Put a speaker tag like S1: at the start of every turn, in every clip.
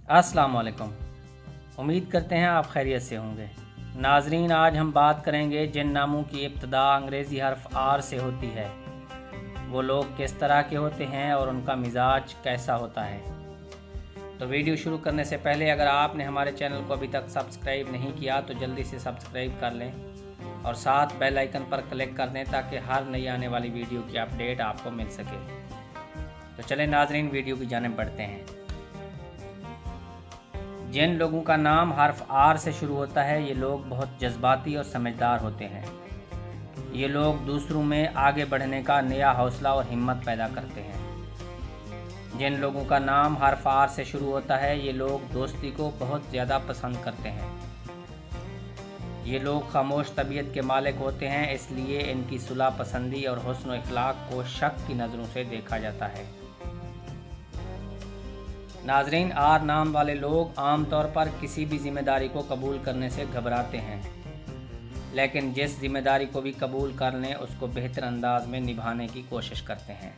S1: अस्सलाम वालेकुम। उम्मीद करते हैं आप खैरियत से होंगे। नाजरीन, आज हम बात करेंगे जिन नामों की इब्तिदा अंग्रेज़ी हर्फ आर से होती है, वो लोग किस तरह के होते हैं और उनका मिजाज कैसा होता है। तो वीडियो शुरू करने से पहले अगर आपने हमारे चैनल को अभी तक सब्सक्राइब नहीं किया तो जल्दी से सब्सक्राइब कर लें और साथ बेल आइकन पर क्लिक कर दें ताकि हर नई आने वाली वीडियो की अपडेट आपको मिल सके। तो चलें नाजरीन, वीडियो की जानिब बढ़ते हैं। जिन लोगों का नाम हर्फ आर से शुरू होता है, ये लोग बहुत जज्बाती और समझदार होते हैं। ये लोग दूसरों में आगे बढ़ने का नया हौसला और हिम्मत पैदा करते हैं। जिन लोगों का नाम हर्फ आर से शुरू होता है, ये लोग दोस्ती को बहुत ज़्यादा पसंद करते हैं। ये लोग खामोश तबीयत के मालिक होते हैं, इसलिए इनकी सुलह पसंदी और हुस्न इखलाक को शक की नज़रों से देखा जाता है। नाजरीन, आर नाम वाले लोग आम तौर पर किसी भी ज़िम्मेदारी को कबूल करने से घबराते हैं, लेकिन जिस ज़िम्मेदारी को भी कबूल कर लें उसको बेहतर अंदाज में निभाने की कोशिश करते हैं।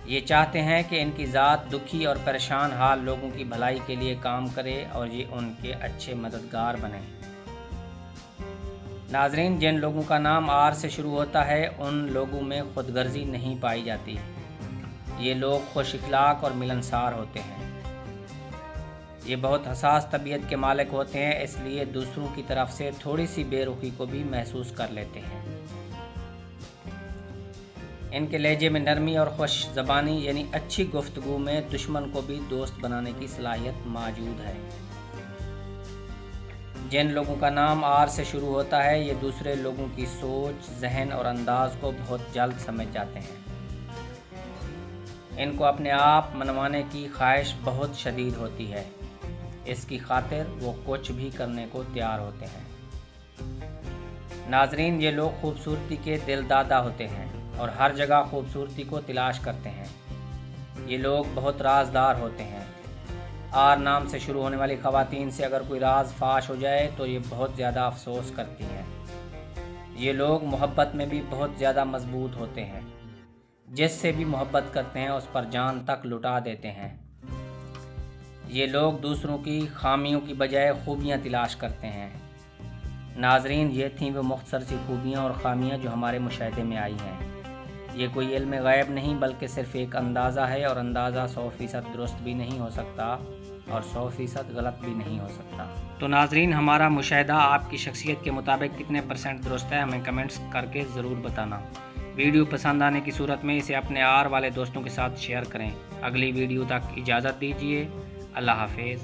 S1: ये चाहते हैं कि इनकी ज़ात दुखी और परेशान हाल लोगों की भलाई के लिए काम करे और ये उनके अच्छे मददगार बने। नाजरीन, जिन लोगों का नाम आर से शुरू होता है, उन लोगों में खुदगर्जी नहीं पाई जाती। ये लोग खुश इखलाक और मिलनसार होते हैं। ये बहुत हसास तबीयत के मालिक होते हैं, इसलिए दूसरों की तरफ से थोड़ी सी बेरुखी को भी महसूस कर लेते हैं। इनके लहजे में नरमी और खुश ज़बानी यानी अच्छी गुफ्तगू में दुश्मन को भी दोस्त बनाने की सलाहियत मौजूद है। जिन लोगों का नाम आर से शुरू होता है, ये दूसरे लोगों की सोच, जहन और अंदाज को बहुत जल्द समझ जाते हैं। इनको अपने आप मनवाने की ख्वाहिश बहुत शदीद होती है, इसकी खातिर वो कुछ भी करने को तैयार होते हैं। नाजरीन, ये लोग खूबसूरती के दिलदादा होते हैं और हर जगह खूबसूरती को तलाश करते हैं। ये लोग बहुत राजदार होते हैं। आर नाम से शुरू होने वाली ख़वातीन से अगर कोई राज फाश हो जाए तो ये बहुत ज़्यादा अफसोस करती हैं। ये लोग मोहब्बत में भी बहुत ज़्यादा मजबूत होते हैं। जिससे भी मोहब्बत करते हैं उस पर जान तक लुटा देते हैं। ये लोग दूसरों की खामियों की बजाय खूबियाँ तलाश करते हैं। नाजरीन, ये थीं वो मुख्तसर सी खूबियाँ और खामियाँ जो हमारे मुशाहिदे में आई हैं। ये कोई इल्म गैब नहीं बल्कि सिर्फ़ एक अंदाज़ा है, और अंदाज़ा 100% दुरुस्त भी नहीं हो सकता और 100% गलत भी नहीं हो सकता। तो नाजरीन, हमारा मुशाहिदा आपकी शख्सियत के मुताबिक कितने % दुरुस्त है, हमें कमेंट्स करके ज़रूर बताना। वीडियो पसंद आने की सूरत में इसे अपने आर वाले दोस्तों के साथ शेयर करें। अगली वीडियो तक इजाज़त दीजिए। अल्लाह हाफिज़।